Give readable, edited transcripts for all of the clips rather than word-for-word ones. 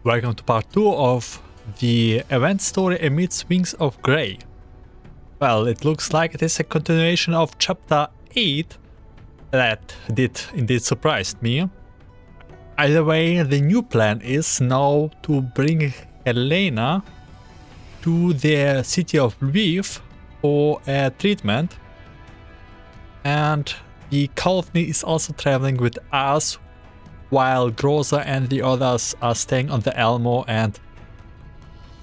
Welcome to part 2 of the event story Amidst Wings of Grey. Well, it looks like it is a continuation of chapter 8 that did indeed surprise me. Either way, the new plan is now to bring Helena to the city of Lviv for a treatment, and the Colphne is also traveling with us, while Groza and the others are staying on the Elmo and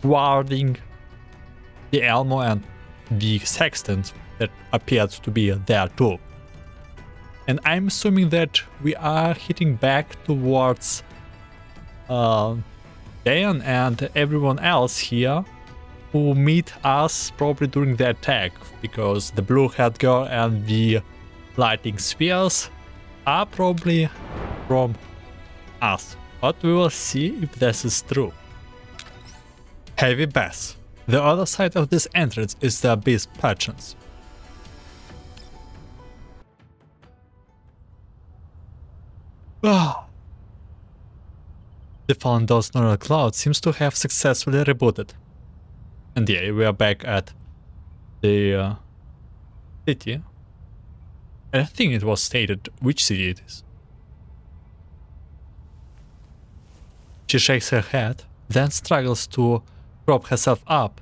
guarding the Elmo and the sextant that appeared to be there too. And I'm assuming that we are heading back towards Daiyan and everyone else here who meet us probably during the attack, because the blue-haired girl and the lighting spheres are probably from us, but we will see if this is true. Heavy bass. The other side of this entrance is the abyss perchance. The fallen Dose Neural Cloud seems to have successfully rebooted. And yeah, we are back at the city. And I think it was stated which city it is. She shakes her head, then struggles to prop herself up.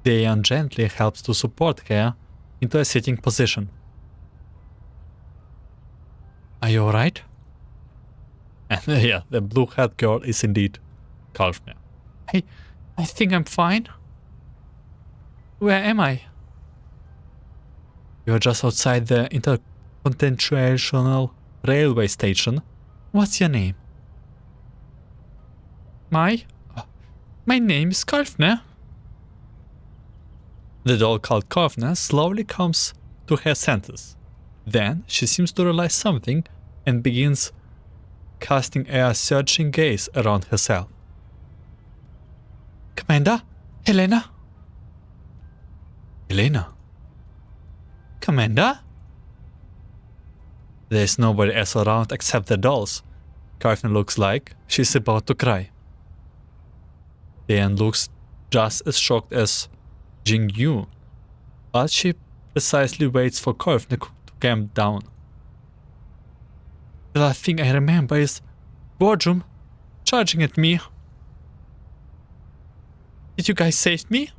Daiyan gently helps to support her into a sitting position. Are you alright? And yeah, the blue-haired girl is indeed Colphne. I think I'm fine. Where am I? You're just outside the intercontinental railway station. What's your name? My name is Colphne. The doll called Colphne slowly comes to her senses. Then she seems to realize something and begins casting a searching gaze around herself. Commander? Helena? Helena? Commander? There's nobody else around except the dolls. Colphne looks like she's about to cry. Daiyan looks just as shocked as Jingyu, but she precisely waits for Colphne to calm down. The last thing I remember is Boardroom charging at me. Did you guys save me?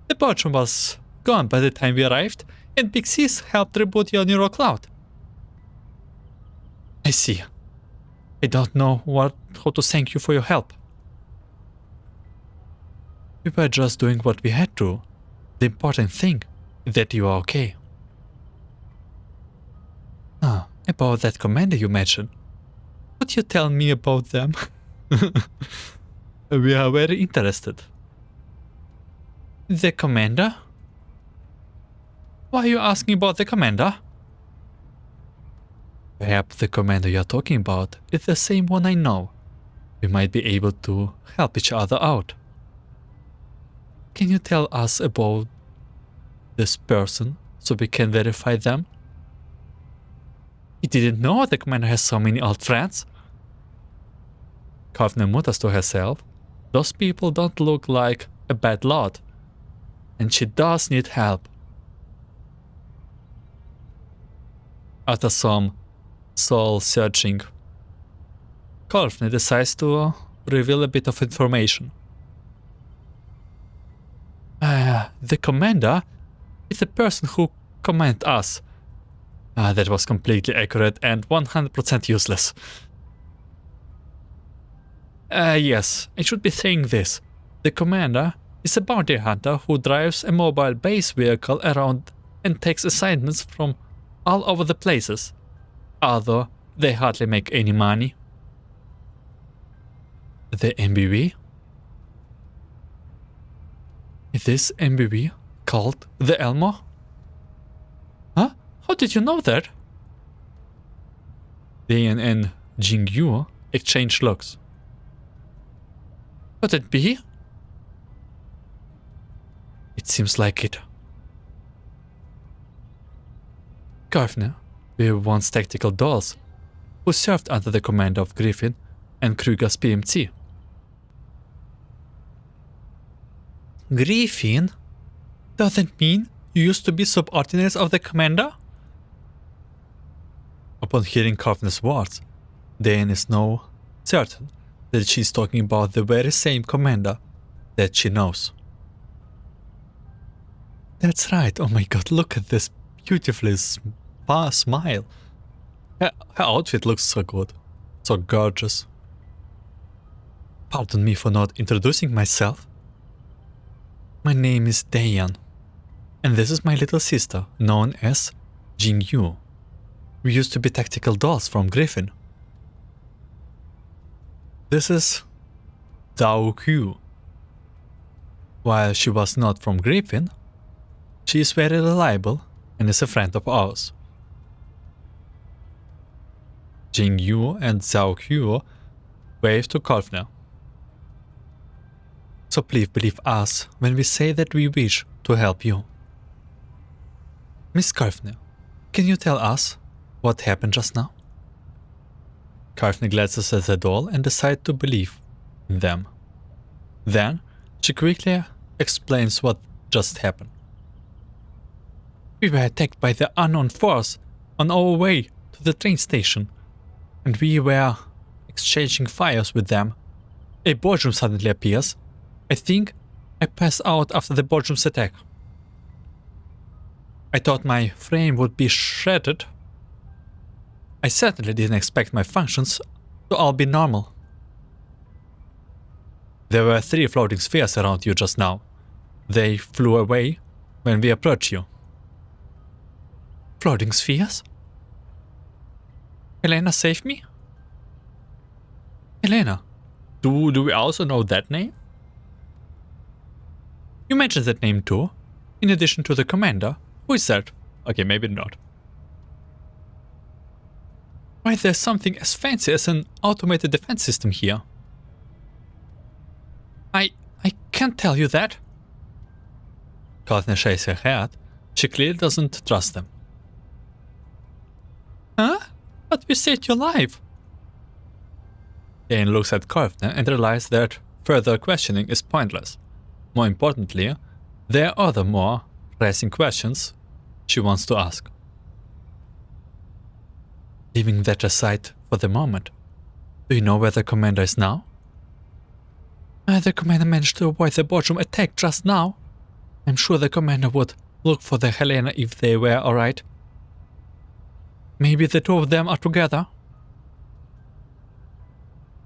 The Boardroom was gone by the time we arrived, and Big Sis helped reboot your neural cloud. I see. I don't know how to thank you for your help. We were just doing what we had to. The important thing is that you are okay. About that commander you mentioned. Could you tell me about them? We are very interested. The commander? Why are you asking about the commander? Perhaps the commander you're talking about is the same one I know. We might be able to help each other out. Can you tell us about this person so we can verify them? You didn't know the commander has so many old friends? Colphne mutters to herself. Those people don't look like a bad lot. And she does need help. After some soul searching, Colphne decides to reveal a bit of information. The commander is the person who commanded us. That was completely accurate and 100% useless. Yes, I should be saying this. The commander is a bounty hunter who drives a mobile base vehicle around and takes assignments from all over the places. Although they hardly make any money. The MBV? Is this MBV called the Elmo? Huh? How did you know that? Daiyan and Jingyu exchange looks. Could it be? It seems like it. Colphne, we were once tactical dolls, who served under the command of Griffin and Kruger's PMC. Griffin? Does that mean you used to be subordinates of the commander? Upon hearing Colphne's words, Daiyan is now certain that she is talking about the very same commander that she knows. That's right. Oh my god, look at this beautifully smile. Her outfit looks so good, so gorgeous. Pardon me for not introducing myself. My name is Daiyan, and this is my little sister, known as Jingyu. We used to be tactical dolls from Griffin. This is Daokyu. While she was not from Griffin, she is very reliable and is a friend of ours. Jingyu and Daokyu wave to Colphne. So please believe us when we say that we wish to help you. Miss Colphne, can you tell us what happened just now? Colphne glances at the doll and decides to believe in them. Then she quickly explains what just happened. We were attacked by the unknown force on our way to the train station, and we were exchanging fires with them. A boardroom suddenly appears. I think I passed out after the boardroom's attack. I thought my frame would be shredded. I certainly didn't expect my functions to all be normal. There were 3 floating spheres around you just now. They flew away when we approached you. Floating spheres? Helena saved me? Helena, do we also know that name? You mentioned that name too, in addition to the commander. Who is that? Okay, maybe not. Why, there's something as fancy as an automated defense system here. I can't tell you that. Colphne shakes her head. She clearly doesn't trust them. Huh? But we saved your life. Daiyan looks at Colphne and realizes that further questioning is pointless. More importantly, there are other more pressing questions she wants to ask. Leaving that aside for the moment, do you know where the commander is now? The commander managed to avoid the boardroom attack just now. I'm sure the commander would look for the Helena if they were alright. Maybe the 2 of them are together.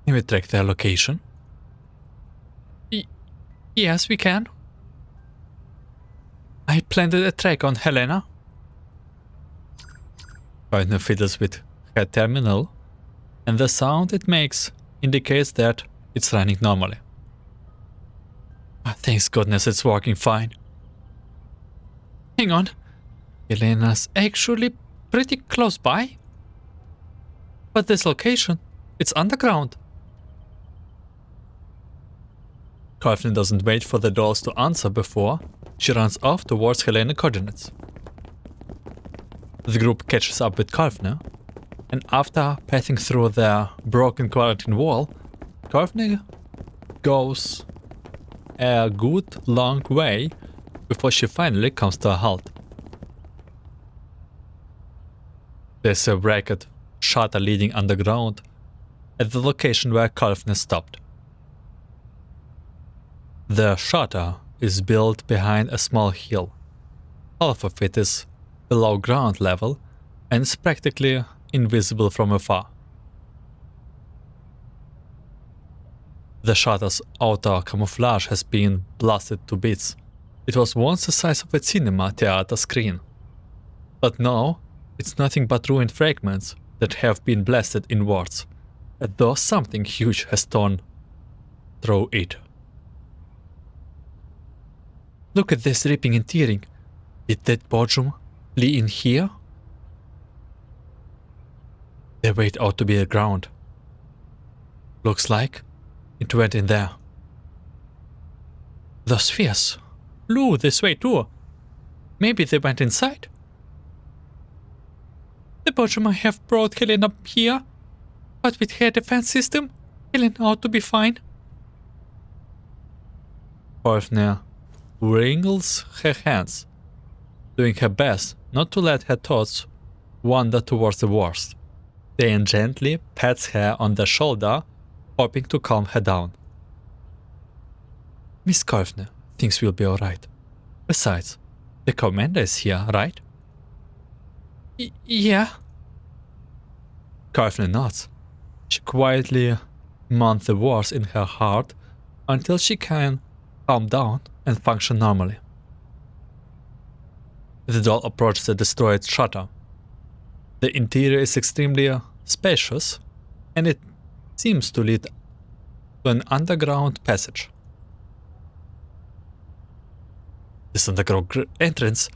Can we track their location? Yes, we can. I planted a track on Helena. Colphne fiddles with her terminal, and the sound it makes indicates that it's running normally. Thanks goodness it's working fine. Hang on. Helena's actually pretty close by. But this location, it's underground. Colphne doesn't wait for the dolls to answer before she runs off towards Helena coordinates. The group catches up with Colphne, and after passing through their broken quarantine wall, Colphne goes a good long way before she finally comes to a halt. There's a ragged shutter leading underground at the location where Colphne stopped. The shutter is built behind a small hill. Half of it is below ground level and is practically invisible from afar. The shutter's outer camouflage has been blasted to bits. It was once the size of a cinema theater screen, but now it's nothing but ruined fragments that have been blasted inwards, as though something huge has torn through it. Look at this ripping and tearing. Did that boardroom lie in here? The way ought to be the ground. Looks like it went in there. The spheres flew this way too. Maybe they went inside. The boardroom might have brought Helena here, But with her defense system, Helena ought to be fine. Colphne wringles her hands, doing her best not to let her thoughts wander towards the worst. Daiyan gently pats her on the shoulder, hoping to calm her down. Miss Colphne thinks we'll be alright. Besides, the commander is here, right? Yeah. Colphne nods. She quietly mounts the words in her heart until she can calm down and function normally. The doll approaches the destroyed shutter. The interior is extremely spacious, and it seems to lead to an underground passage. This underground entrance,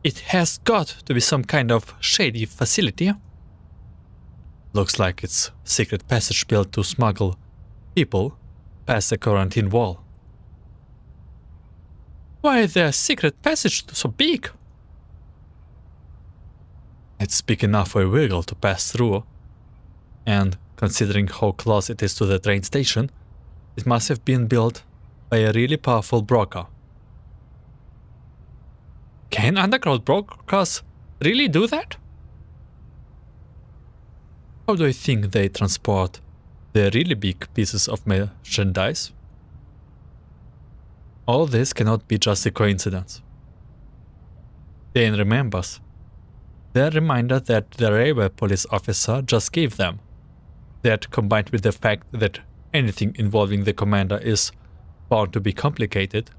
it has got to be some kind of shady facility. Looks like it's a secret passage built to smuggle people past the quarantine wall. Why is the secret passage so big? It's big enough for a vehicle to pass through, and considering how close it is to the train station, it must have been built by a really powerful broker. Can underground brokers really do that? How do I think they transport the really big pieces of merchandise? All this cannot be just a coincidence. Daiyan remembers the reminder that the railway police officer just gave them. That, combined with the fact that anything involving the commander is bound to be complicated,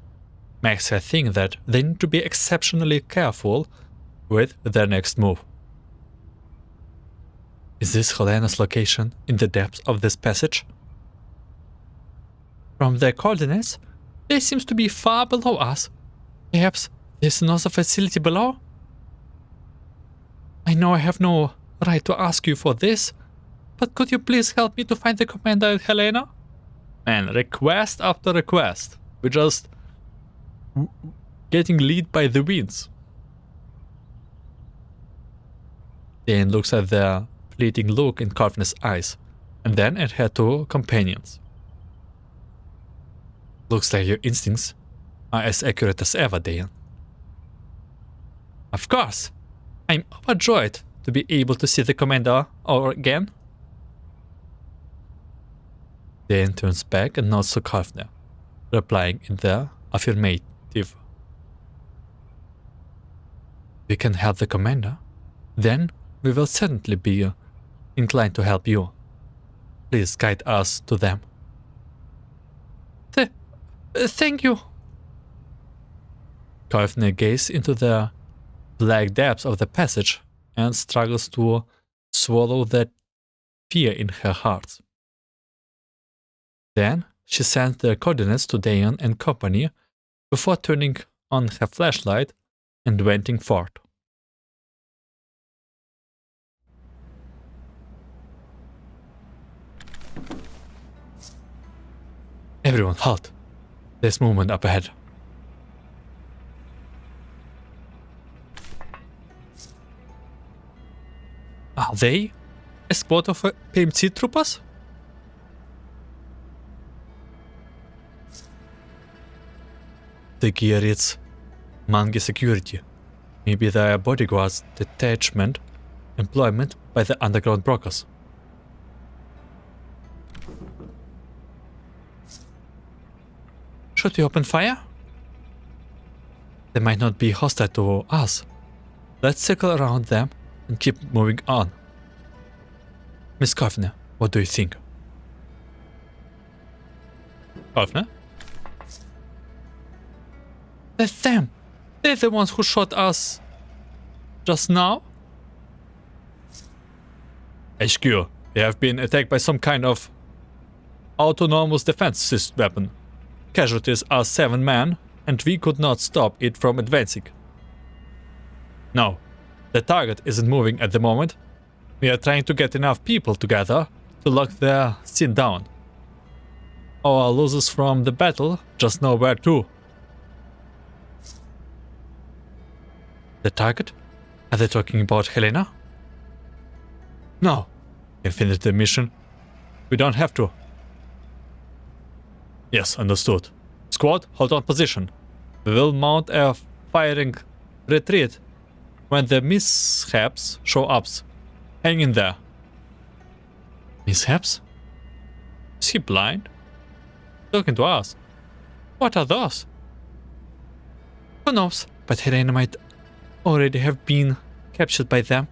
makes her think that they need to be exceptionally careful with their next move. Is this Helena's location in the depths of this passage? From their coordinates, they seem to be far below us. Perhaps there's another facility below? I know I have no right to ask you for this, but could you please help me to find the commander and Helena? Man, request after request. We're just getting led by the winds. Daiyan looks at the fleeting look in Colphne's eyes, and then at her two companions. Looks like your instincts are as accurate as ever, Daiyan. Of course. I'm overjoyed to be able to see the commander again. Daiyan turns back and nods to Colphne, replying in the affirmative. We can help the commander, then we will certainly be inclined to help you. Please guide us to them. Thank you. Colphne gazes into the black depths of the passage and struggles to swallow the fear in her heart. Then she sends the coordinates to Daiyan and company before turning on her flashlight and venting forth. Everyone halt. There's movement up ahead. Are they a squad of PMC troopers? The gear reads Mangi Security. Maybe they are bodyguards detachment employment by the underground brokers. Should we open fire? They might not be hostile to us. Let's circle around them and keep moving on. Miss Colphne, what do you think? Colphne? That's them! They're the ones who shot us just now? HQ, we have been attacked by some kind of autonomous defense weapon. Casualties are 7 men, and we could not stop it from advancing. No, the target isn't moving at the moment. We are trying to get enough people together to lock their scene down. Our losers from the battle just know where to. The target? Are they talking about Helena? No, Can finish the mission. We don't have to. Yes, understood. Squad, hold on position. We will mount a firing retreat when the mishaps show up. Hang in there. Mishaps? Is he blind? Talking to us. What are those? Who knows, but Helena might already have been captured by them.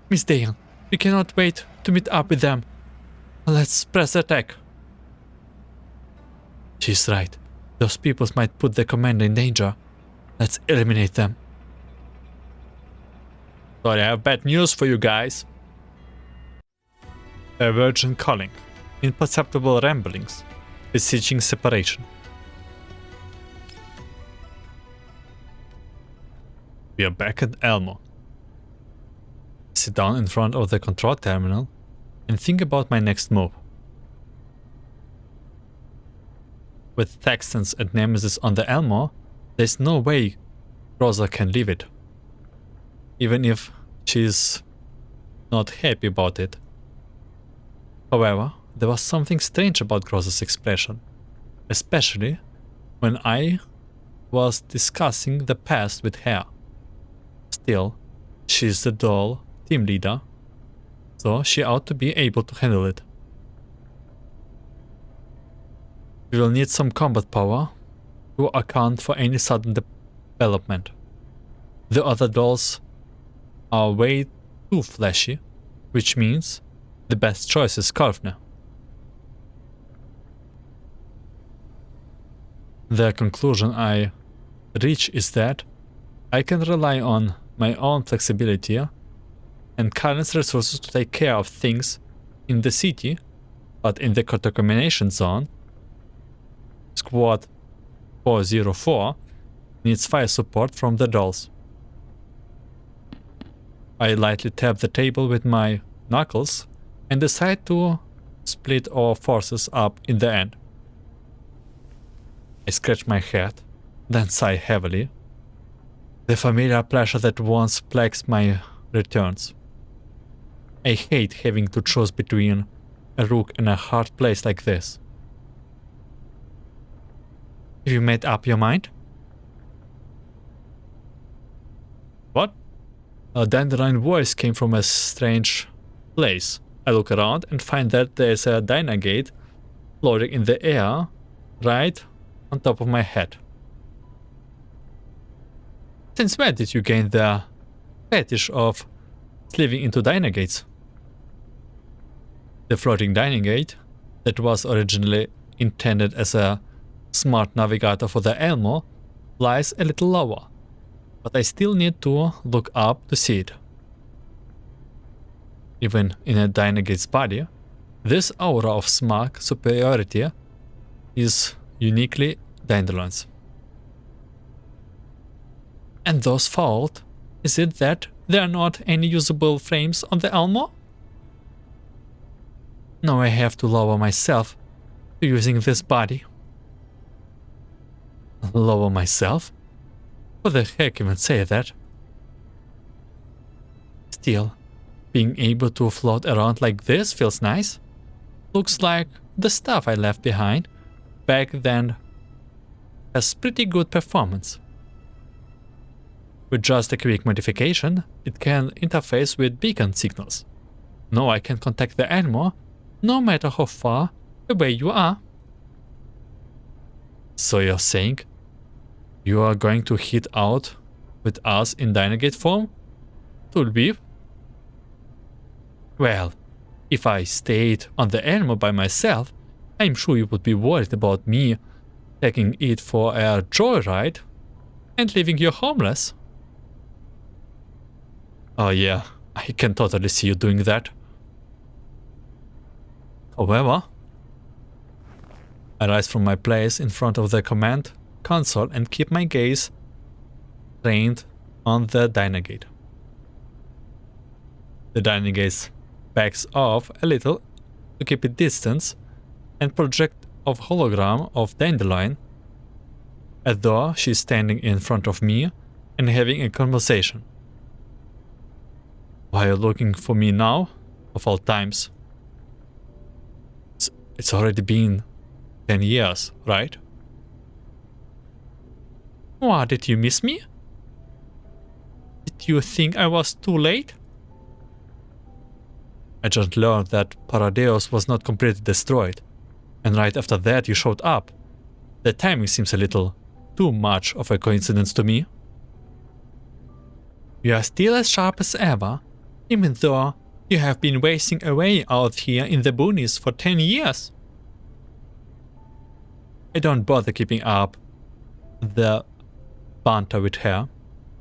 Miss Daiyan, we cannot wait to meet up with them. Let's press attack. She's right. Those peoples might put the commander in danger. Let's eliminate them. Sorry, I have bad news for you guys. Divergent calling. Imperceptible ramblings. Beseeching separation. We are back at Elmo. Sit down in front of the control terminal and think about my next move. With Texans and Nemesis on the Elmo, there's no way Rosa can leave it. Even if she's not happy about it. However, there was something strange about Rosa's expression, especially when I was discussing the past with her. Still, she's the doll team leader, so she ought to be able to handle it. We will need some combat power to account for any sudden development. The other dolls are way too flashy, which means the best choice is Colphne. The conclusion I reach is that I can rely on my own flexibility and current resources to take care of things in the city, but in the contamination zone, Squad 404 needs fire support from the dolls. I lightly tap the table with my knuckles and decide to split our forces up in the end. I scratch my head, then sigh heavily. The familiar pleasure that once plagues my returns. I hate having to choose between a rook and a hard place like this. Have you made up your mind? What? A dandelion voice came from a strange place. I look around and find that there's a dynagate floating in the air right on top of my head. Since when did you gain the fetish of sliving into dynagates? The floating dynagate that was originally intended as a smart navigator for the Elmo lies a little lower, but I still need to look up to see it. Even in a dynagate's body, this aura of smug superiority is uniquely Dandelion's. And those fault, is it that there are not any usable frames on the Elmo? Now I have to lower myself to using this body. Lower myself? Who the heck even say that? Still, being able to float around like this feels nice. Looks like the stuff I left behind back then has pretty good performance. With just a quick modification, it can interface with beacon signals. Now I can contact the animal no matter how far away you are. So you're saying you are going to hit out with us in Dynagate form? Tulbeep? Well, if I stayed on the animal by myself, I'm sure you would be worried about me taking it for a joyride and leaving you homeless. Oh yeah, I can totally see you doing that. However, I rise from my place in front of the command console and keep my gaze trained on the Dynagate. The Dynagate backs off a little to keep it distance and project a hologram of Dandelion as though she's standing in front of me and having a conversation. Why are you looking for me now? of all times. It's already been 10 years, right? What, did you miss me? Did you think I was too late? I just learned that Paradeus was not completely destroyed, and right after that you showed up. The timing seems a little too much of a coincidence to me. You are still as sharp as ever, even though you have been wasting away out here in the boonies for 10 years. I don't bother keeping up the banter with her.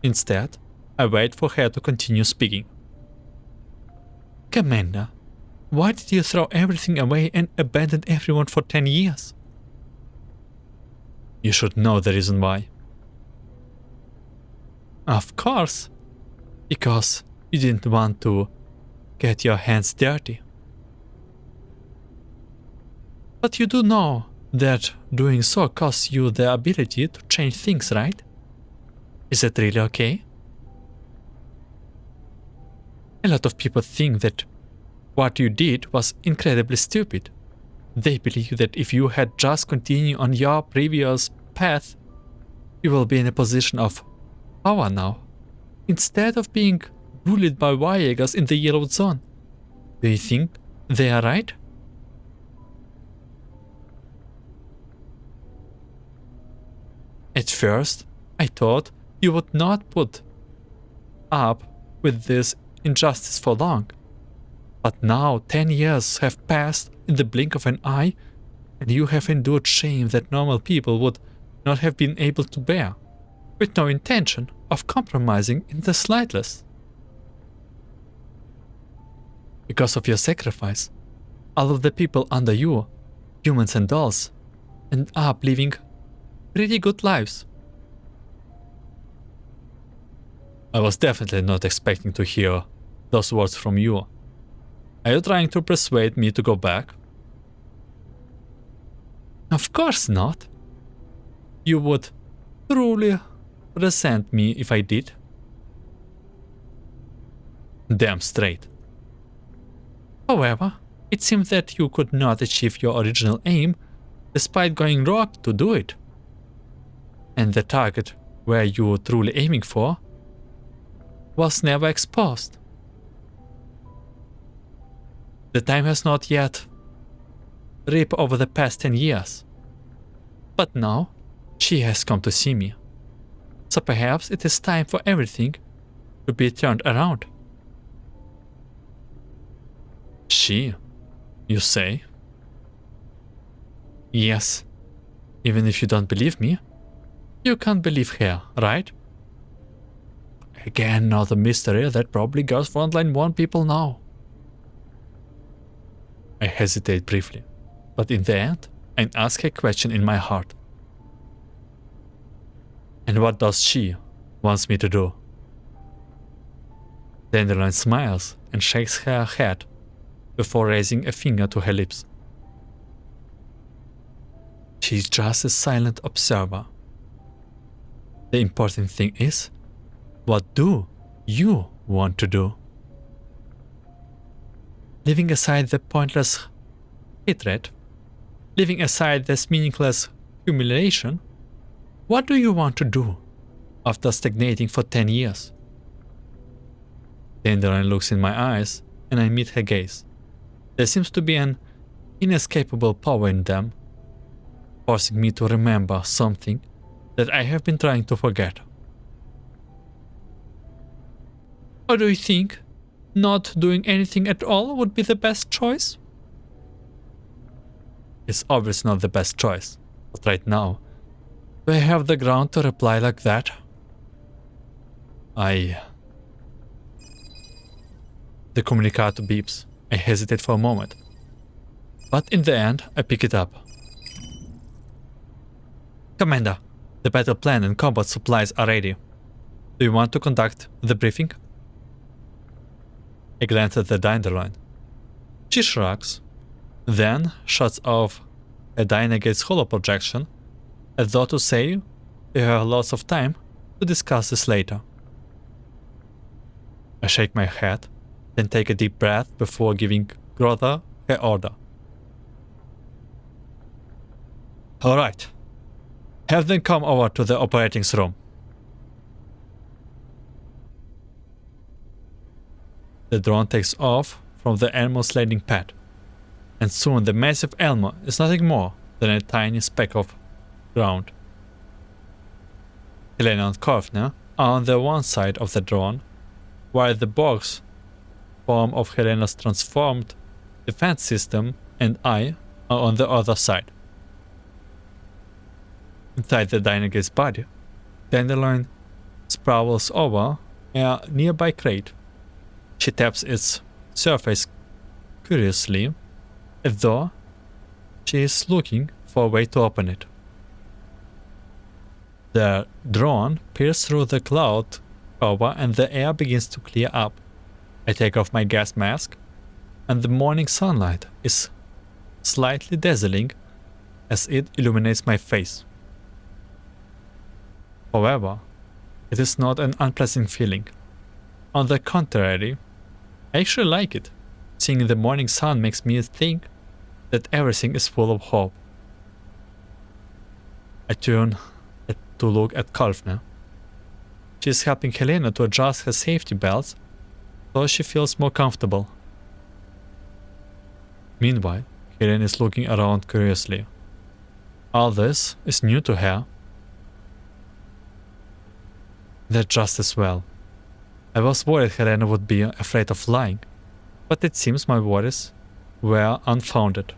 Instead, I wait for her to continue speaking. Commander, why did you throw everything away and abandon everyone for 10 years? You should know the reason why. Of course, because you didn't want to get your hands dirty. But you do know that doing so costs you the ability to change things, right? Is that really okay? A lot of people think that what you did was incredibly stupid. They believe that if you had just continued on your previous path, you will be in a position of power now, instead of being bullied by Warjägers in the Yellow Zone. Do you think they are right? At first, I thought you would not put up with this injustice for long. But now 10 years have passed in the blink of an eye, and you have endured shame that normal people would not have been able to bear, with no intention of compromising in the slightest. Because of your sacrifice, all of the people under you, humans and dolls, end up living pretty good lives. I was definitely not expecting to hear those words from you. Are you trying to persuade me to go back? Of course not. You would truly resent me if I did. Damn straight. However, it seems that you could not achieve your original aim despite going rogue to do it. And the target where you were truly aiming for was never exposed. The time has not yet ripped over the past 10 years. But now, she has come to see me. So perhaps it is time for everything to be turned around. She, you say? Yes. Even if you don't believe me, you can't believe her, right? Again, another mystery that probably Girls Frontline want people know. I hesitate briefly, but in the end, I ask a question in my heart. And what does she want me to do? Dandelion smiles and shakes her head before raising a finger to her lips. She's just a silent observer. The important thing is, what do you want to do? Leaving aside the pointless hatred, leaving aside this meaningless humiliation, what do you want to do after stagnating for 10 years? Dandelion looks in my eyes and I meet her gaze. There seems to be an inescapable power in them, forcing me to remember something that I have been trying to forget. Or do you think not doing anything at all would be the best choice? It's obviously not the best choice, but right now, do I have the ground to reply like that? The communicator beeps. I hesitate for a moment, but in the end, I pick it up. Commander, the battle plan and combat supplies are ready. Do you want to conduct the briefing? I glance at the Dandelion. She shrugs, then shuts off a Dynagate's holo projection, as though to say we have lots of time to discuss this later. I shake my head, then take a deep breath before giving Grotha her order. Alright. Have them come over to the operating room. The drone takes off from the Elmo's landing pad, and soon the massive Elmo is nothing more than a tiny speck of ground. Helena and Colphne are on the one side of the drone, while the box form of Helena's transformed defense system and I are on the other side. Inside the Daiyan's body, Dandelion sprawls over a nearby crate. She taps its surface curiously, as though she is looking for a way to open it. The drone peers through the cloud cover and the air begins to clear up. I take off my gas mask, and the morning sunlight is slightly dazzling as it illuminates my face. However, it is not an unpleasant feeling. On the contrary, I actually like it. Seeing the morning sun makes me think that everything is full of hope. I turn to look at Colphne. She is helping Helena to adjust her safety belts so she feels more comfortable. Meanwhile, Helena is looking around curiously. All this is new to her. That just as well. I was worried Helena would be afraid of flying, but it seems my worries were unfounded.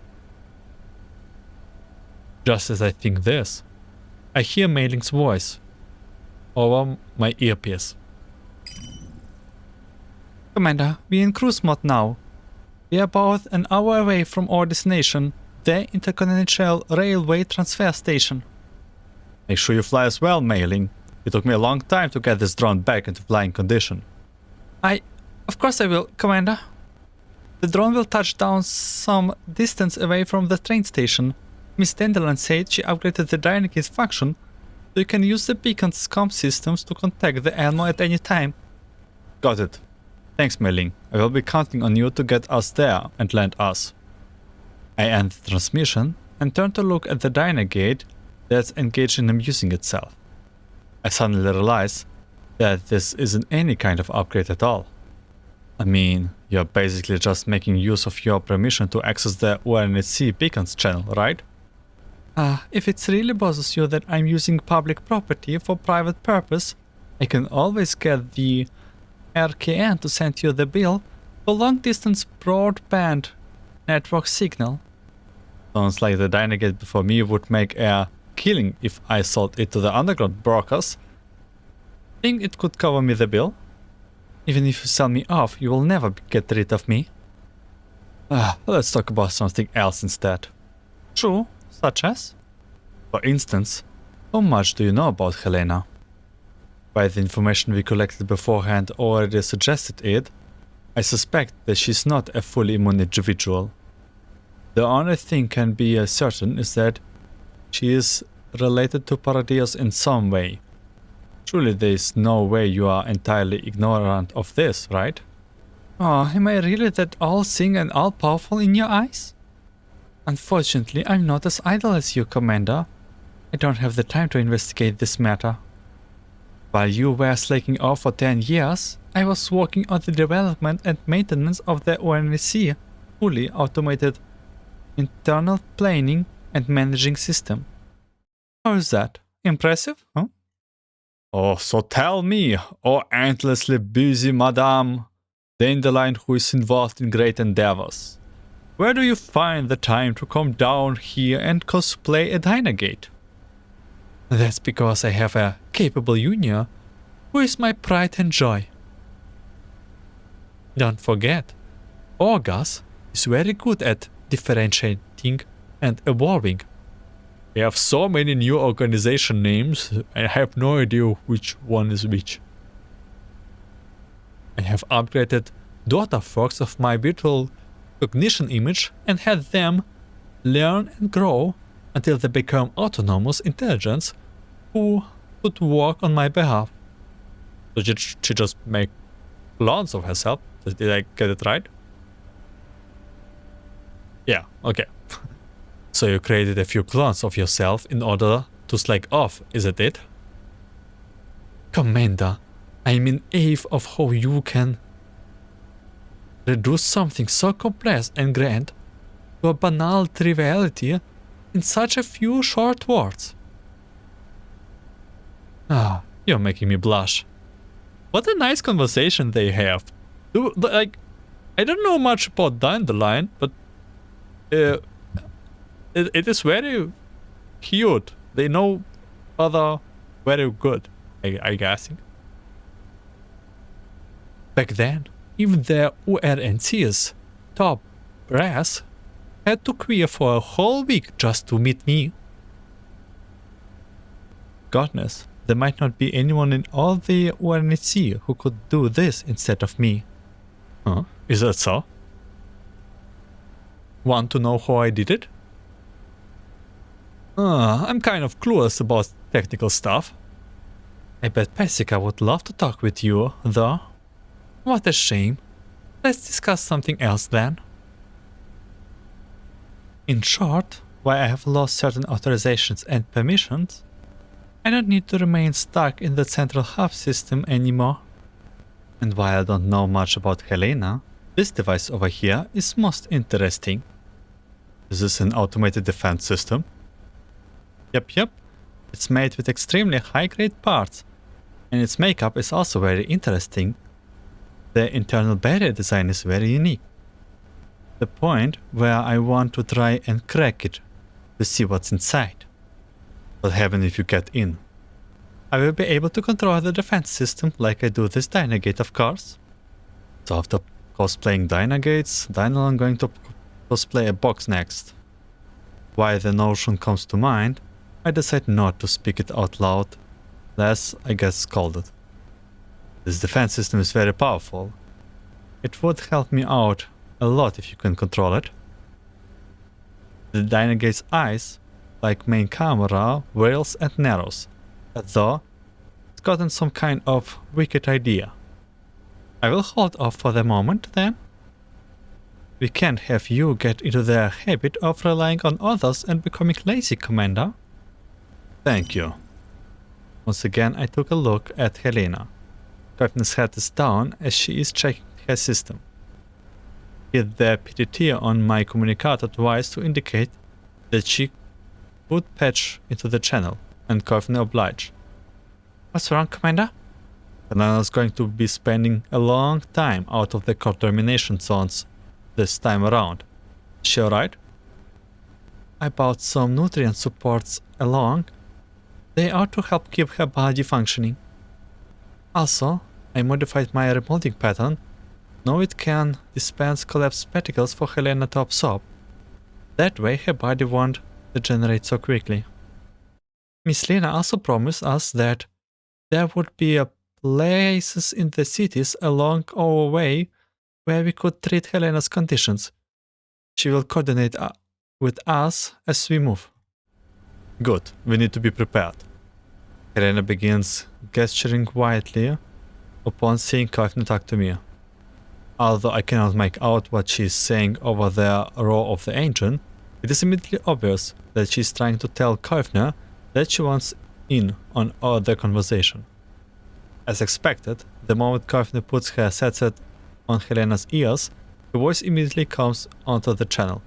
Just as I think this, I hear Mei Ling's voice over my earpiece. Commander, we're in cruise mode now. We are about an hour away from our destination, the Intercontinental Railway Transfer Station. Make sure you fly as well, Mei Ling. It took me a long time to get this drone back into flying condition. Of course I will, Commander. The drone will touch down some distance away from the train station. Miss Dandelion said she upgraded the Daiyan's function, so you can use the beacon's comm systems to contact the Elmo at any time. Got it. Thanks, Mei Ling. I will be counting on you to get us there and land us. I end the transmission and turn to look at the Daiyan gate that's engaged in amusing itself. I suddenly realize that this isn't any kind of upgrade at all. I mean, you're basically just making use of your permission to access the UNSC beacons channel, right? If it really bothers you that I'm using public property for private purpose, I can always get the RKN to send you the bill for long-distance broadband network signal. Sounds like the Daiyan gate before me would make a killing if I sold it to the underground brokers. Think it could cover me the bill? Even if you sell me off, you will never get rid of me. Let's talk about something else instead. True, such as? For instance, how much do you know about Helena? By the information we collected beforehand already suggested it, I suspect that she's not a fully immune individual. The only thing can be certain is that she is related to Paradios in some way. Surely there is no way you are entirely ignorant of this, right? Oh, am I really that all-seeing and all-powerful in your eyes? Unfortunately, I'm not as idle as you, Commander. I don't have the time to investigate this matter. While you were slacking off for 10 years, I was working on the development and maintenance of the ONSC fully automated internal planning and managing system. How is that? Impressive, huh? Oh, so tell me, oh endlessly busy Madame Dandelion who is involved in great endeavors, where do you find the time to come down here and cosplay a Dynagate? That's because I have a capable junior who is my pride and joy. Don't forget, August is very good at differentiating and evolving. We have so many new organization names, I have no idea which one is which. I have upgraded daughter forks of my virtual cognition image and had them learn and grow until they become autonomous intelligence who could work on my behalf. So she just make clones of herself. Did I get it right? Yeah, okay. So you created a few clones of yourself in order to slag off, isn't it? Commander, I'm in awe of how you can reduce something so complex and grand to a banal triviality in such a few short words. Ah, you're making me blush. What a nice conversation they have. I don't know much about Dandelion, but it is very cute. They know other very good, I guessing. Back then, even the URNC's top brass had to queue for a whole week just to meet me. Goodness, there might not be anyone in all the URNC who could do this instead of me. Huh? Is that so? Want to know how I did it? I'm kind of clueless about technical stuff. I bet Pessica would love to talk with you, though. What a shame. Let's discuss something else then. In short, while I have lost certain authorizations and permissions, I don't need to remain stuck in the central hub system anymore. And while I don't know much about Helena, this device over here is most interesting. Is this an automated defense system? Yep. It's made with extremely high-grade parts, and its makeup is also very interesting. The internal barrier design is very unique. The point where I want to try and crack it to see what's inside. What happens if you get in? I will be able to control the defense system like I do this Dynagate, of course. So after cosplaying Dynagates, I'm going to cosplay a box next. Why the notion comes to mind, I decide not to speak it out loud, lest I get scolded. This defense system is very powerful. It would help me out a lot if you can control it. The Dynagate's eyes, like main camera, whirls and narrows, though it's gotten some kind of wicked idea. I will hold off for the moment then. We can't have you get into the habit of relying on others and becoming lazy, Commander. Thank you. Once again I took a look at Helena. Colphne's head is down as she is checking her system. Hit the PTT on my communicator twice to indicate that she would patch into the channel, and Colphne obliged. What's wrong, Commander? Helena's going to be spending a long time out of the contamination zones this time around. Is she alright? I bought some nutrient supports along. They are to help keep her body functioning. Also, I modified my remolding pattern. Now it can dispense collapsed particles for Helena to absorb. That way her body won't degenerate so quickly. Miss Lena also promised us that there would be places in the cities along our way where we could treat Helena's conditions. She will coordinate with us as we move. Good, we need to be prepared. Helena begins gesturing quietly upon seeing Colphne talk to me. Although I cannot make out what she is saying over the roar of the engine, it is immediately obvious that she is trying to tell Colphne that she wants in on the conversation. As expected, the moment Colphne puts her headset on Helena's ears, her voice immediately comes onto the channel.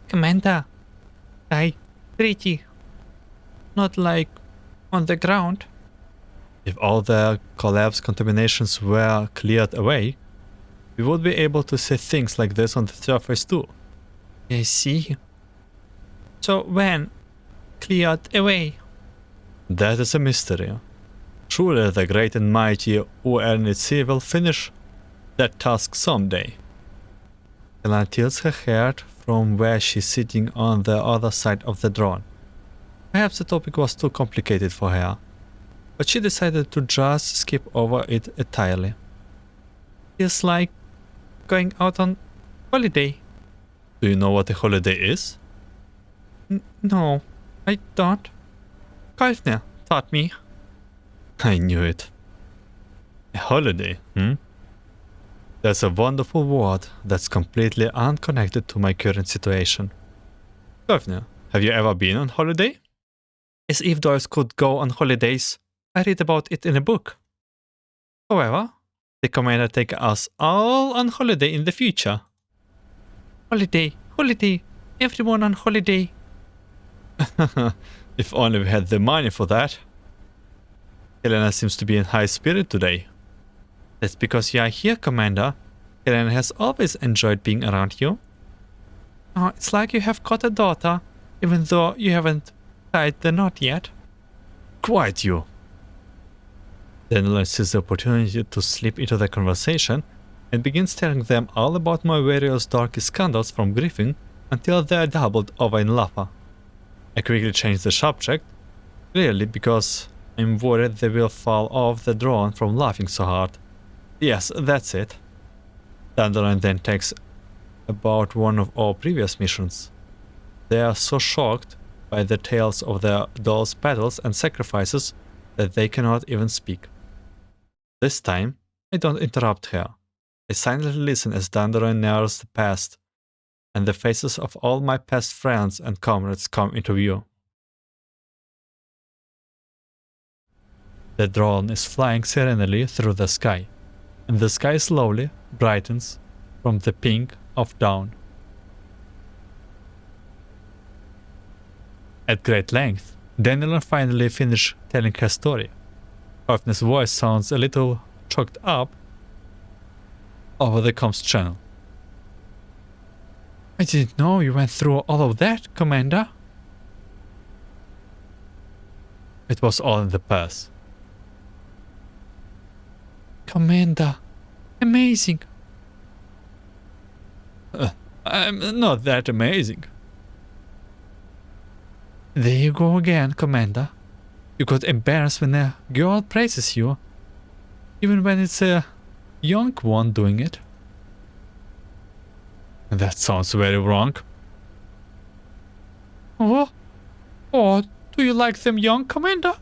Commander, pretty. Not like on the ground. If all the collapse contaminations were cleared away, we would be able to see things like this on the surface too. I see. So when cleared away? That is a mystery. Surely the great and mighty UNHC will finish that task someday. Helena tilts her head from where she's sitting on the other side of the drone. Perhaps the topic was too complicated for her, but she decided to just skip over it entirely. It's like going out on holiday. Do you know what a holiday is? No, I don't. Colphne taught me. I knew it. A holiday, That's a wonderful word that's completely unconnected to my current situation. Colphne, have you ever been on holiday? As if dwarves could go on holidays. I read about it in a book. However, the commander take us all on holiday in the future. Holiday, holiday, everyone on holiday. If only we had the money for that. Helena seems to be in high spirit today. That's because you are here, Commander. Helena has always enjoyed being around you. Oh, it's like you have got a daughter, even though you haven't tied the knot yet. Quiet you. Daniel sees the opportunity to slip into the conversation and begins telling them all about my various dark scandals from Griffin until they are doubled over in laughter. I quickly change the subject, clearly because I'm worried they will fall off the drone from laughing so hard. Yes, that's it. Dandelion then talks about one of our previous missions. They are so shocked by the tales of their dolls' battles and sacrifices that they cannot even speak. This time, I don't interrupt her. I silently listen as Dandelion narrates the past, and the faces of all my past friends and comrades come into view. The drone is flying serenely through the sky, and the sky slowly brightens from the pink of dawn. At great length, Dandelion finally finishes telling her story. Colphne's voice sounds a little choked up over the comms channel. I didn't know you went through all of that, Commander. It was all in the past. Commander, amazing. I'm not that amazing. There you go again, Commander. You got embarrassed when a girl praises you, even when it's a young one doing it. That sounds very wrong. Oh? Oh, do you like them young, Commander?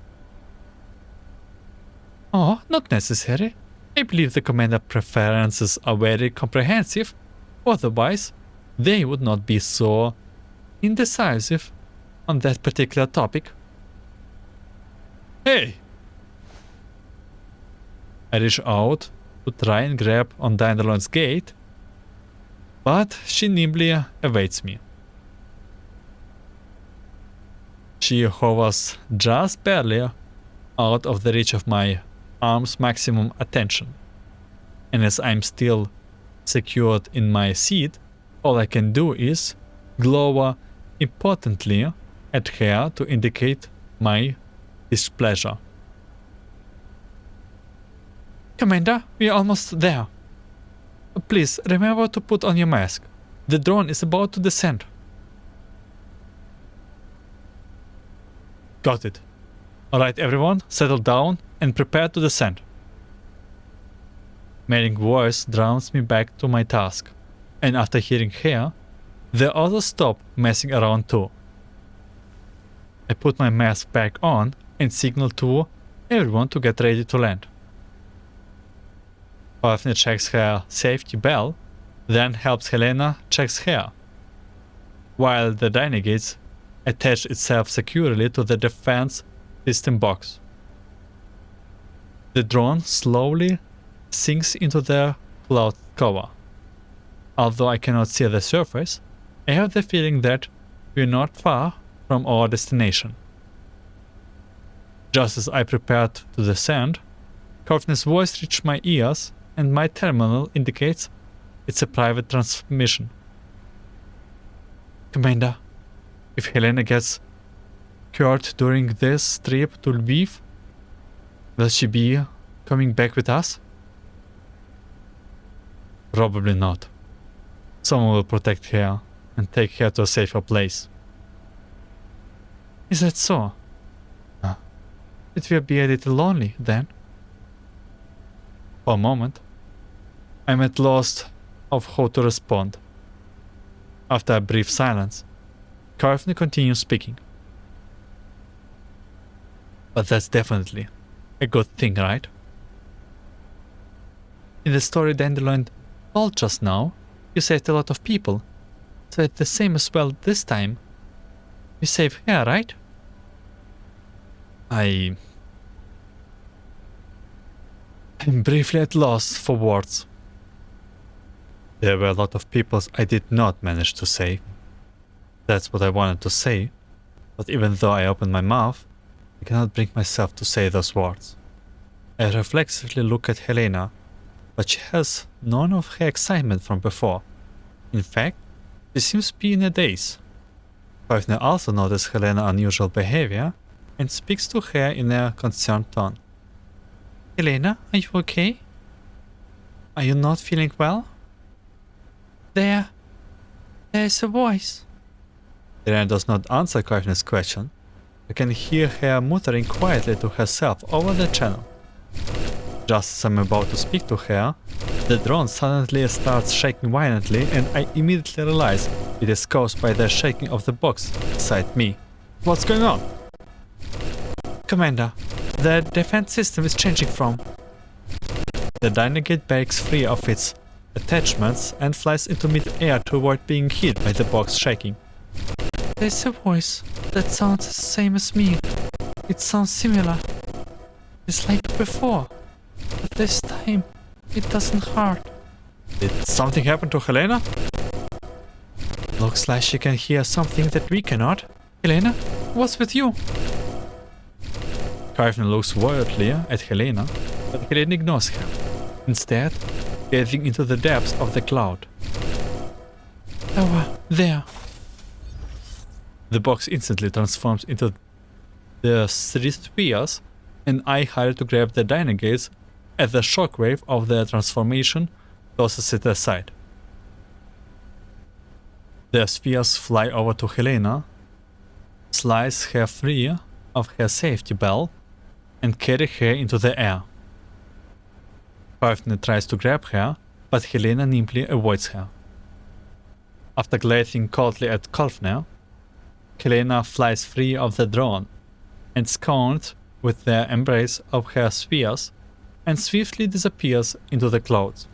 Oh, not necessary. I believe the Commander preferences are very comprehensive. Otherwise, they would not be so indecisive on that particular topic. Hey! I reach out to try and grab on Dandelion's gate, but she nimbly evades me. She hovers just barely out of the reach of my arm's maximum attention, and as I'm still secured in my seat, all I can do is glower impotently at her to indicate my displeasure. Commander, we are almost there. Please remember to put on your mask. The drone is about to descend. Got it. Alright everyone, settle down and prepare to descend. Mary's voice drowns me back to my task, and after hearing her, the others stop messing around too. I put my mask back on and signal to everyone to get ready to land. Colphne checks her safety bell, then helps Helena checks her, while the Dynagates attach itself securely to the defense system box. The drone slowly sinks into the cloud cover. Although I cannot see the surface, I have the feeling that we're not far from our destination. Just as I prepared to descend, Colphne's voice reached my ears and my terminal indicates it's a private transmission. Commander, if Helena gets hurt during this trip to Lviv, will she be coming back with us? Probably not. Someone will protect her and take her to a safer place. Is that so? It will be a little lonely then. For a moment, I'm at loss of how to respond. After a brief silence, Colphne continues speaking. But that's definitely a good thing, right? In the story, Dandelion told just now, you saved a lot of people. So it's the same as well this time. You saved her, right? I'm briefly at loss for words. There were a lot of people I did not manage to save. That's what I wanted to say, but even though I opened my mouth, I cannot bring myself to say those words. I reflexively look at Helena, but she has none of her excitement from before. In fact, she seems to be in a daze. Colphne also notices Helena's unusual behavior and speaks to her in a concerned tone. Helena, are you okay? Are you not feeling well? There's a voice. Helena does not answer Colphne's question. I can hear her muttering quietly to herself over the channel. Just as I'm about to speak to her, the drone suddenly starts shaking violently and I immediately realize it is caused by the shaking of the box beside me. What's going on? Commander, the defense system is changing from. The Daiyan breaks free of its attachments and flies into mid-air to avoid being hit by the box shaking. There's a voice that sounds the same as me. It sounds similar. It's like before. But this time, it doesn't hurt. Did something happen to Helena? Looks like she can hear something that we cannot. Helena, what's with you? Colphne looks worriedly at Helena, but Helena ignores her, instead gazing into the depths of the cloud. Over there. The box instantly transforms into the 3 spheres, and I hurry to grab the Daiyan gates as the shockwave of the transformation tosses it aside. The spheres fly over to Helena, slice her free of her safety belt, and carry her into the air. Colphne tries to grab her, but Helena nimbly avoids her. After glaring coldly at Colphne, Helena flies free of the drone and scorned with the embrace of her spheres and swiftly disappears into the clouds.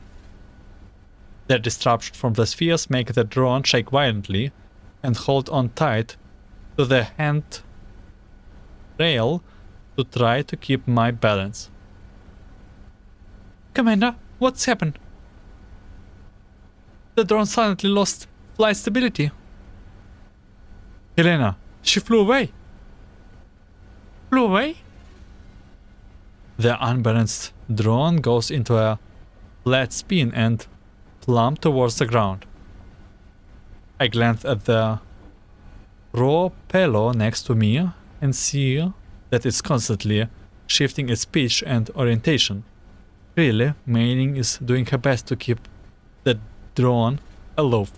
The disruption from the spheres make the drone shake violently and hold on tight to the hand rail to try to keep my balance. Commander, what's happened? The drone suddenly lost flight stability. Helena, she flew away. Flew away? The unbalanced drone goes into a flat spin and plumb towards the ground. I glance at the propeller next to me and see that it's constantly shifting its pitch and orientation. Clearly, Mei-Ling is doing her best to keep the drone aloof.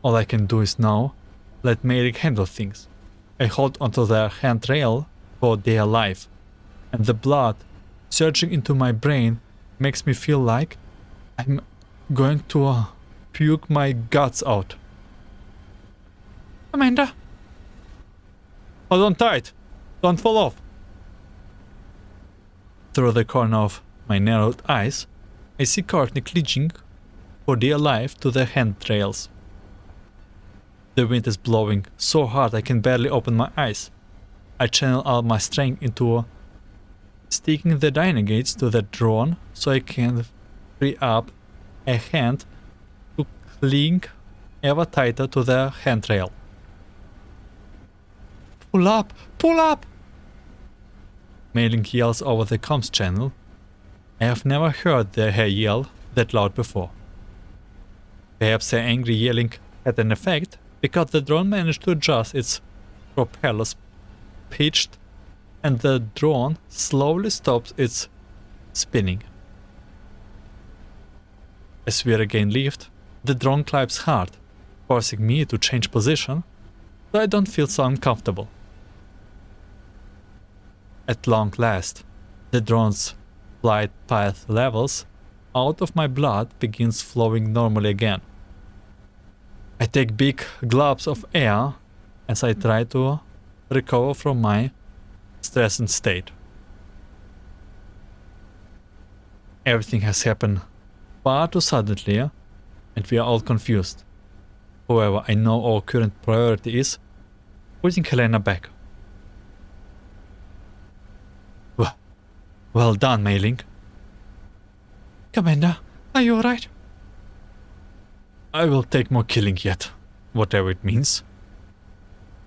All I can do is now let Mei-Ling handle things. I hold onto the handrail for dear life, and the blood surging into my brain makes me feel like I'm going to puke my guts out. Commander! Hold on tight! Don't fall off! Through the corner of my narrowed eyes, I see Colphne clinging for dear life to the handrails. The wind is blowing so hard I can barely open my eyes. I channel all my strength into sticking the Daiyan gates to the drone so I can free up a hand to cling ever tighter to the handrail. Pull up! Pull up! Mei-Ling yells over the comms channel. I have never heard her yell that loud before. Perhaps her angry yelling had an effect because the drone managed to adjust its propellers pitched and the drone slowly stops its spinning. As we regain lift, the drone climbs hard, forcing me to change position so I don't feel so uncomfortable. At long last, the drone's flight path levels out of my blood begins flowing normally again. I take big gulps of air as I try to recover from my stressed state. Everything has happened far too suddenly, and we are all confused. However, I know our current priority is putting Helena back. Well done, Mailing. Commander, are you alright? I will take more killing yet, whatever it means.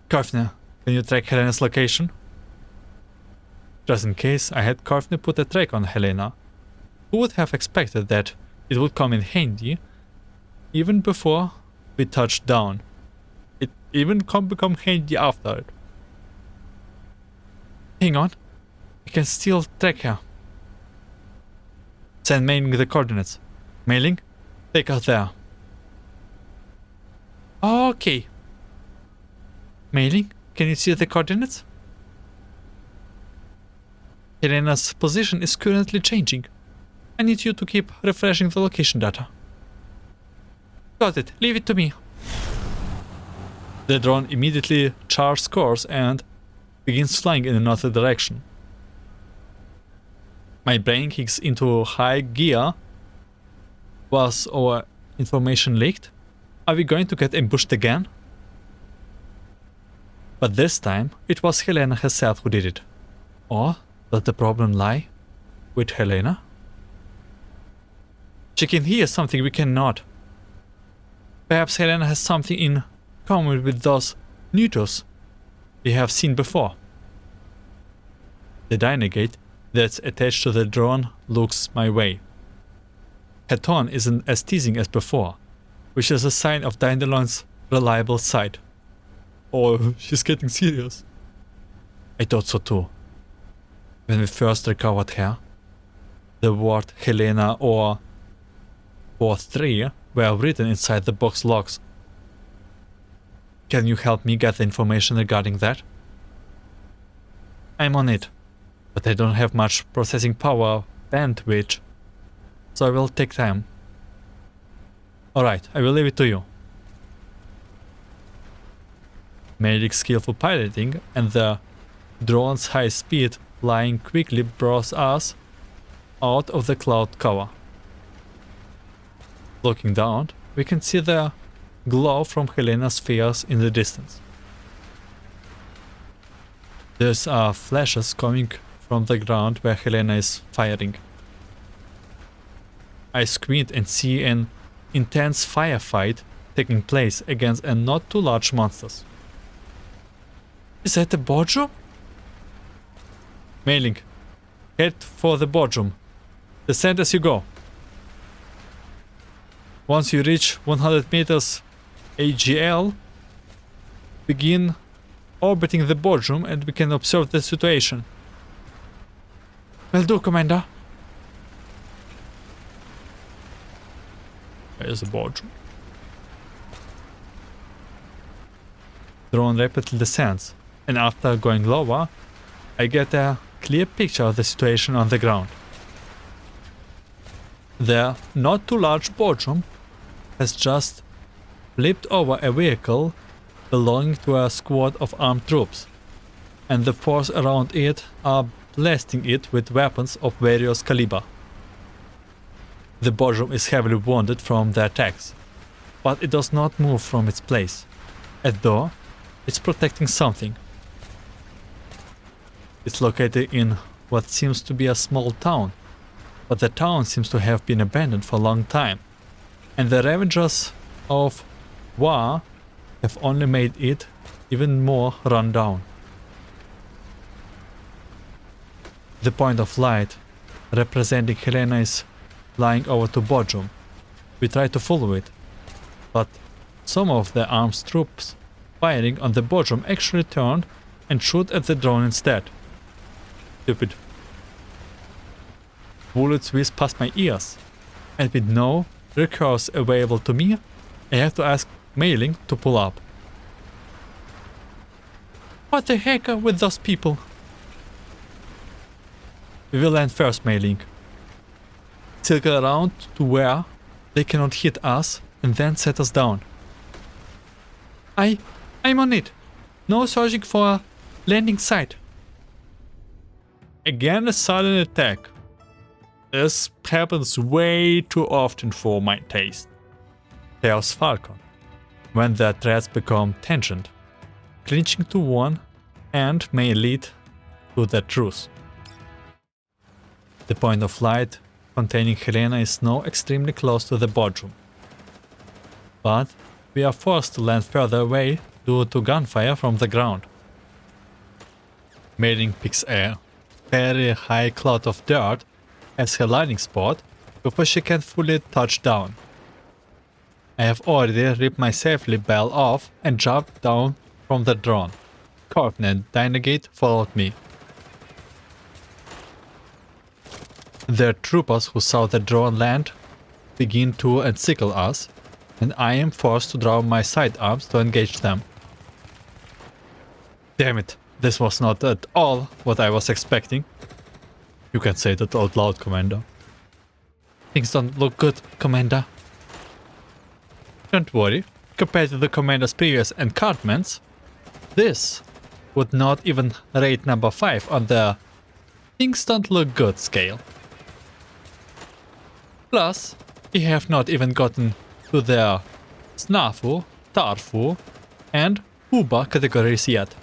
Colphne, can you track Helena's location? Just in case, I had Colphne put a track on Helena. Who would have expected that it would come in handy even before we touched down? It even can become handy after it. Hang on, we can still track her. Send Mailing the coordinates. Mailing, take us there. Okay. Mailing, can you see the coordinates? Helena's position is currently changing. I need you to keep refreshing the location data. Got it, leave it to me. The drone immediately charts course and begins flying in another direction. My brain kicks into high gear. Was our information leaked? Are we going to get ambushed again? But this time, it was Helena herself who did it. Or does the problem lie with Helena? She can hear something we cannot. Perhaps Helena has something in common with those neuters we have seen before. The Dynagate that's attached to the drone looks my way. Her tone isn't as teasing as before, which is a sign of Dandelion's reliable side. Oh, she's getting serious. I thought so too. When we first recovered her, the word Helena or 4-3 were written inside the box logs. Can you help me get the information regarding that? I'm on it, but I don't have much processing power bandwidth, so I will take time. Alright, I will leave it to you. Malik's skillful piloting and the drone's high speed flying quickly brought us out of the cloud cover. Looking down, we can see the glow from Helena's spheres in the distance. These are flashes coming from the ground where Helena is firing. I squint and see an intense firefight taking place against a not too large monsters. Is that the boardroom? Mailing, head for the boardroom. Descend as you go. Once you reach 100 meters AGL, begin orbiting the boardroom and we can observe the situation. Will do, Commander. There's the boardroom. Drone rapidly descends, and after going lower, I get a clear picture of the situation on the ground. The not too large boardroom has just flipped over a vehicle belonging to a squad of armed troops, and the force around it are blasting it with weapons of various caliber. The boardroom is heavily wounded from the attacks, but it does not move from its place, as though it's protecting something. It's located in what seems to be a small town, but the town seems to have been abandoned for a long time, and the Ravagers of War have only made it even more run down. The point of light representing Helena is flying over to boardroom. We try to follow it, but some of the armed troops firing on the boardroom actually turned and shoot at the drone instead. Stupid. Bullets whiz past my ears, and with no recourse available to me, I have to ask Mailing to pull up. What the heck are with those people? We will land first, Mailing. Circle around to where they cannot hit us and then set us down. I'm on it. No searching for a landing site. Again a sudden attack. This happens way too often for my taste. Chaos Falcon. When their threats become tangent, clinching to one and may lead to the truth. The point of light containing Helena is now extremely close to the boardroom. But we are forced to land further away due to gunfire from the ground. Mailing picks a very high cloud of dirt as her landing spot before she can fully touch down. I have already ripped my safety bell off and jumped down from the drone. Colphne and Daiyan followed me. The troopers who saw the drone land begin to encircle us, and I am forced to draw my sidearms to engage them. Damn it, this was not at all what I was expecting. You can say that out loud, Commander. Things don't look good, Commander. Don't worry, compared to the Commander's previous encampments, this would not even rate number 5 on the things don't look good scale. Plus, we have not even gotten to the Snafu, Tarfu, and Uba categories yet.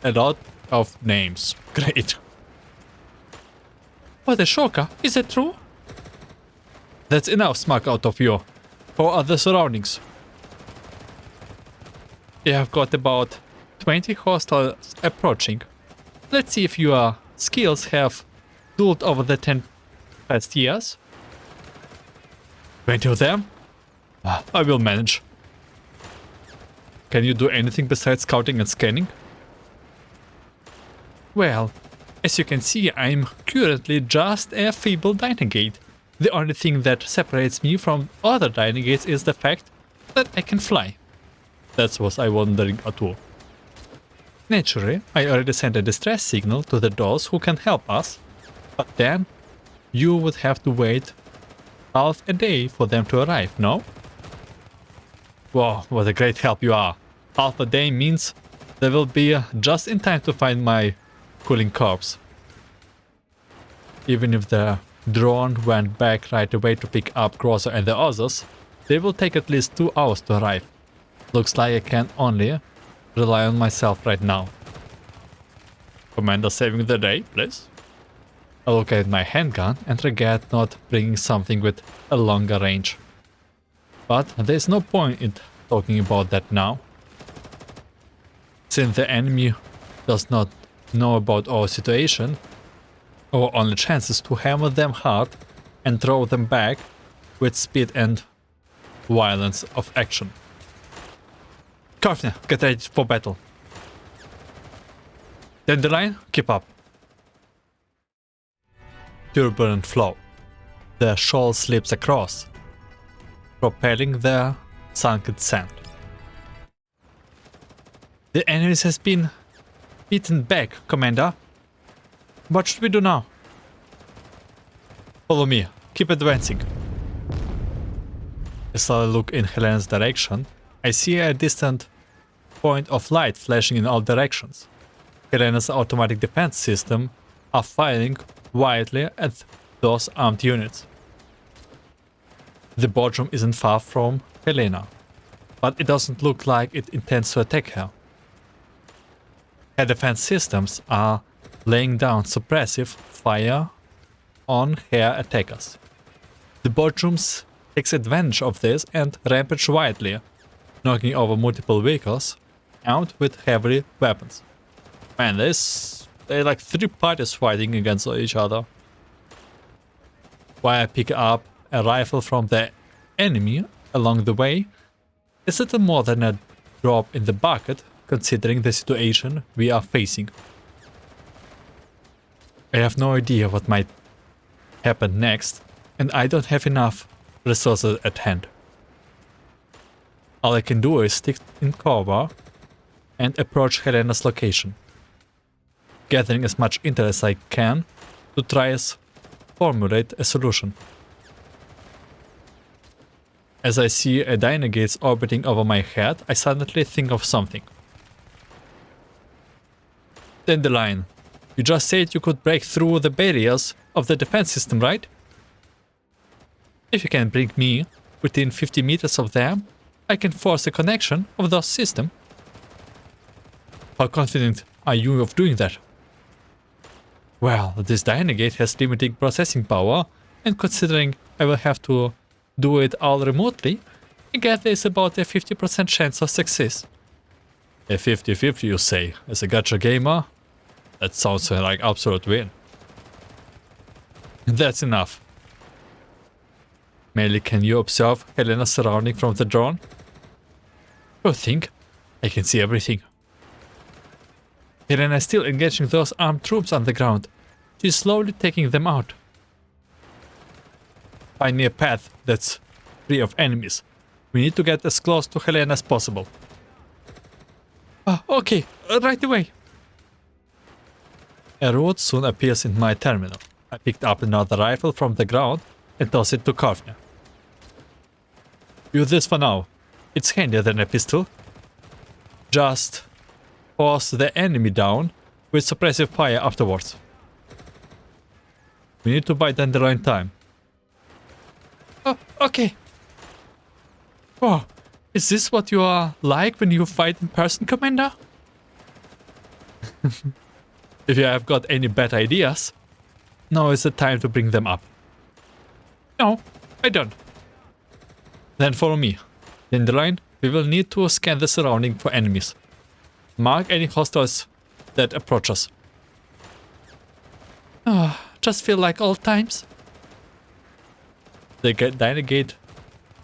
A lot of names. Great. What a shocker, is it true? That's enough smack out of you. For other surroundings. You have got about 20 hostiles approaching. Let's see if your skills have dulled over the 10 past years. 20 of them? I will manage. Can you do anything besides scouting and scanning? Well, as you can see, I'm currently just a feeble Daiyan. The only thing that separates me from other Daiyan is the fact that I can fly. That's what I wondering at all. Naturally, I already sent a distress signal to the dolls who can help us, but then you would have to wait half a day for them to arrive, no? Wow, what a great help you are. Half a day means they will be just in time to find my cooling corpse. Even if the drone went back right away to pick up Grosser and the others, they will take at least 2 hours to arrive. Looks like I can only rely on myself right now. Commander saving the day, please. I look at my handgun and regret not bringing something with a longer range. But there's no point in talking about that now. Since the enemy does not know about our situation, our only chance is to hammer them hard and throw them back with speed and violence of action. Colphne, get ready for battle. Daiyan, keep up. Turbulent flow. The shoal slips across, propelling the sunken sand. The enemy has been beaten back, Commander. What should we do now? Follow me. Keep advancing. As I look in Helena's direction, I see a distant point of light flashing in all directions. Helena's automatic defense system are firing wildly at those armed units. The boardroom isn't far from Helena, but it doesn't look like it intends to attack her. Her defense systems are laying down suppressive fire on her attackers. The boardrooms takes advantage of this and rampage widely, knocking over multiple vehicles out with heavy weapons. Man, they're like 3 parties fighting against each other. While I pick up a rifle from the enemy along the way, is little more than a drop in the bucket considering the situation we are facing. I have no idea what might happen next, and I don't have enough resources at hand. All I can do is stick in cover and approach Helena's location, gathering as much intel as I can to try to formulate a solution. As I see a Daiyan orbiting over my head, I suddenly think of something. Daiyan, you just said you could break through the barriers of the defense system, right? If you can bring me within 50 meters of them, I can force a connection of the system. How confident are you of doing that? Well, this Daiyan gate has limited processing power, and considering I will have to do it all remotely, I guess there's about a 50% chance of success. A 50-50 you say, as a gacha gamer? That sounds like absolute win. That's enough. Merely can you observe Helena's surrounding from the drone? Oh, think. I can see everything. Helena is still engaging those armed troops on the ground. She's slowly taking them out. Find me a path that's free of enemies. We need to get as close to Helena as possible. Okay, right away. A route soon appears in my terminal. I picked up another rifle from the ground and tossed it to Colphne. Use this for now. It's handier than a pistol. Just force the enemy down with suppressive fire afterwards. We need to buy Dandelion time. Oh, okay. Oh, is this what you are like when you fight in person, Commander? If you have got any bad ideas, now is the time to bring them up. No, I don't. Then follow me. Dandelion, we will need to scan the surrounding for enemies. Mark any hostiles that approach us. Just feel like old times. The Daiyan gate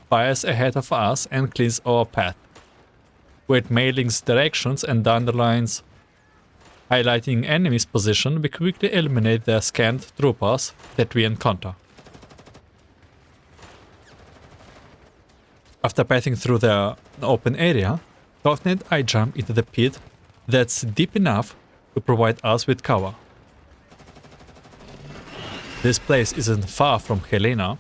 fires ahead of us and cleans our path. With mailings directions and underlines highlighting enemy's position, we quickly eliminate the scanned troopers that we encounter. After passing through the open area, Colphne and I jump into the pit that's deep enough to provide us with cover. This place isn't far from Helena.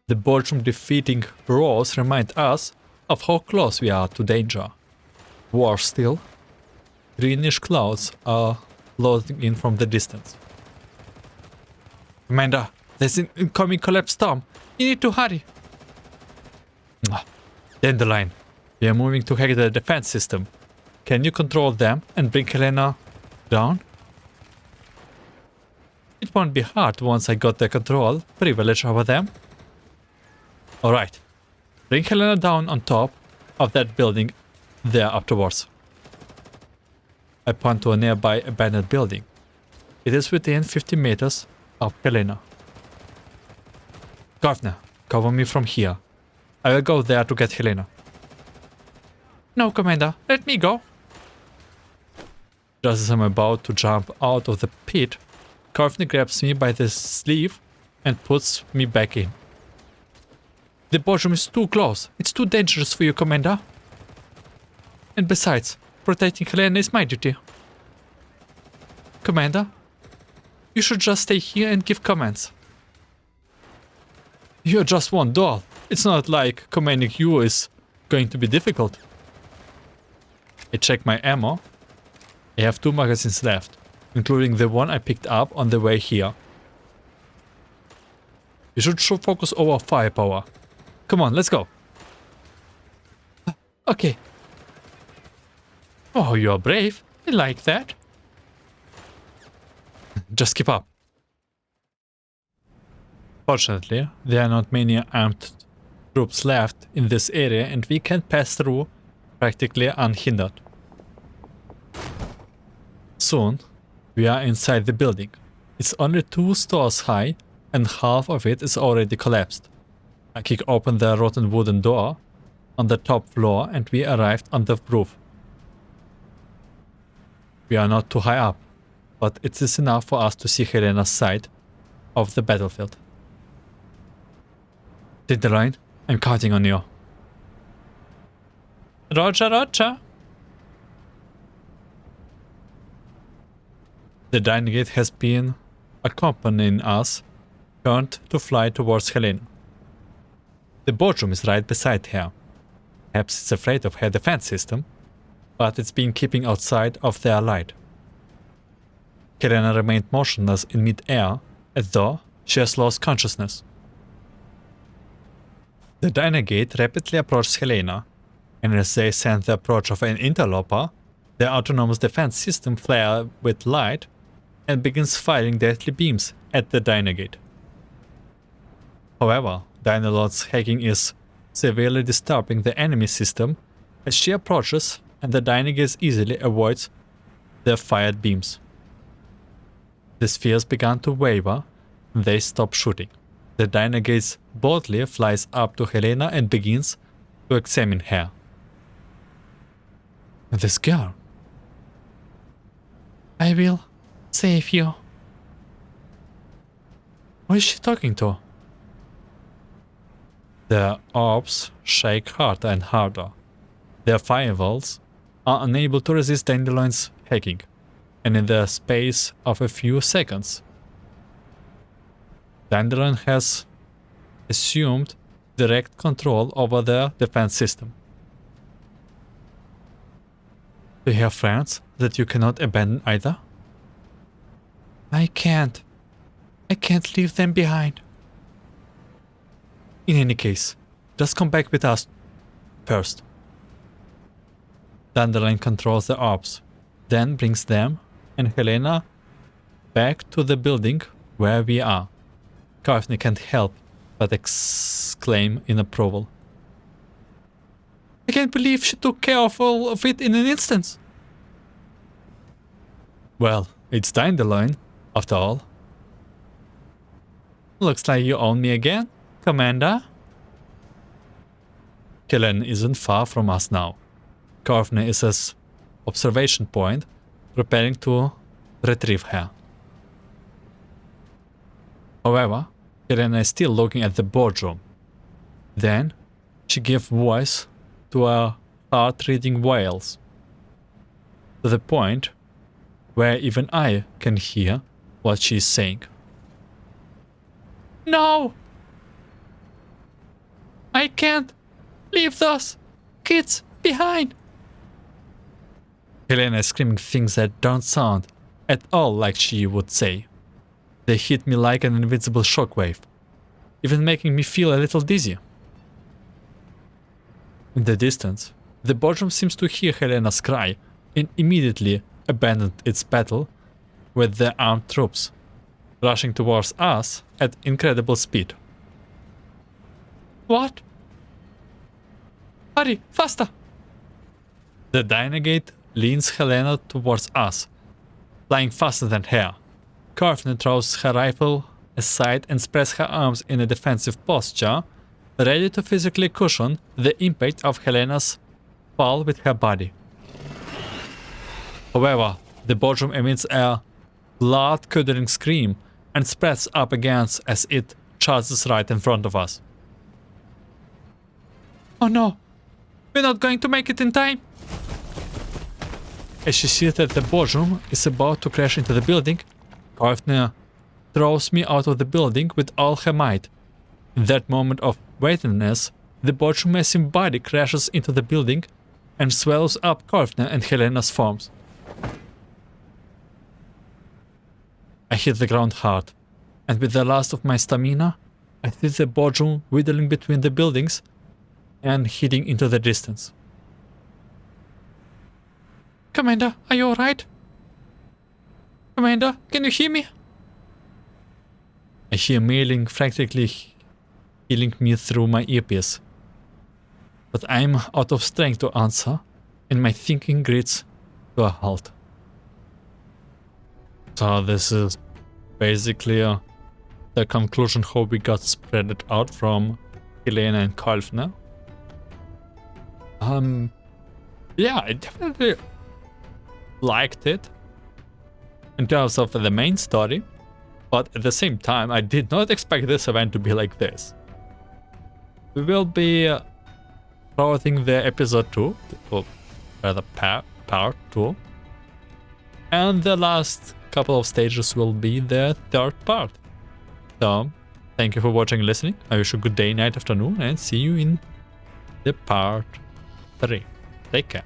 The boredom defeating roars remind us of how close we are to danger. Worse still, greenish clouds are loading in from the distance. Commander, there's an incoming collapse storm. You need to hurry. Dandelion, we are moving to hack the defense system. Can you control them and bring Helena down? It won't be hard once I got the control privilege over them. Alright, bring Helena down on top of that building there afterwards. I point to a nearby abandoned building. It is within 50 meters of Helena. Colphne, cover me from here. I will go there to get Helena. No, Commander, let me go. Just as I'm about to jump out of the pit, Colphne grabs me by the sleeve and puts me back in. The boredom is too close. It's too dangerous for you, Commander. And besides, protecting Helena is my duty. Commander, you should just stay here and give commands. You're just one doll. It's not like commanding you is going to be difficult. I check my ammo. I have 2 magazines left, including the one I picked up on the way here. You should focus over firepower. Come on, let's go. Okay. Oh, you are brave. I like that. Just keep up. Fortunately, there are not many armed troops left in this area and we can pass through practically unhindered. Soon, we are inside the building. It's only 2 stories high and half of it is already collapsed. I kick open the rotten wooden door on the top floor and we arrived on the roof. We are not too high up, but it is enough for us to see Helena's side of the battlefield. Dandelion, I'm counting on you. Roger, roger. The Daiyan gate has been accompanying us, turned to fly towards Helena. The boardroom is right beside her. Perhaps it's afraid of her defense system, but it's been keeping outside of their light. Helena remained motionless in mid-air, as though she has lost consciousness. The Dynagate rapidly approaches Helena, and as they sense the approach of an interloper, the autonomous defense system flares with light and begins firing deadly beams at the Dynagate. However, Dynalord's hacking is severely disturbing the enemy system as she approaches, and the Dynagate easily avoids the fired beams. The spheres began to waver, and they stop shooting. The Dynagate boldly flies up to Helena and begins to examine her. This girl. I will save you. Who is she talking to? The orbs shake harder and harder. Their firewalls are unable to resist Dandelion's hacking, and in the space of a few seconds, Dandelion has assumed direct control over their defense system. Do you have friends that you cannot abandon either? I can't. I can't leave them behind. In any case, just come back with us first. Dandelion controls the orbs, then brings them and Helena back to the building where we are. Colphne can't help but exclaim in approval. I can't believe she took care of all of it in an instant. Well, it's Dandelion, after all. Looks like you own me again, Commander. Helena isn't far from us now. Colphne is at observation point, preparing to retrieve her. However, Helena is still looking at the boardroom. Then, she gives voice to her heart-reading wails, to the point where even I can hear what she is saying. No! I can't leave those kids behind! Helena is screaming things that don't sound at all like she would say. They hit me like an invincible shockwave, even making me feel a little dizzy. In the distance, the boardroom seems to hear Helena's cry and immediately abandoned its battle with the armed troops, rushing towards us at incredible speed. What? Hurry, faster! The Dynagate leans Helena towards us, flying faster than her. Colphne throws her rifle aside and spreads her arms in a defensive posture, ready to physically cushion the impact of Helena's fall with her body. However, the boardroom emits a blood-curdling scream and spreads up against as it charges right in front of us. Oh no! We're not going to make it in time! As she sees that the boardroom is about to crash into the building, Colphne throws me out of the building with all her might. In that moment of weightiness, the boardroom massive body crashes into the building and swallows up Colphne and Helena's forms. I hit the ground hard, and with the last of my stamina, I see the boardroom withering between the buildings and heading into the distance. Commander, are you alright? Commander, can you hear me? I hear mailing frantically healing me through my earpiece. But I'm out of strength to answer, and my thinking grits to a halt. So this is basically the conclusion how we got spread it out from Helena and Colphne. Yeah, I definitely liked it in terms of the main story, but at the same time I did not expect this event to be like this. We will be starting the episode 2, or rather part 2, and the last couple of stages will be the third part. So, thank you for watching and listening. I wish you a good day, night, afternoon, and see you in the part 3. Take care.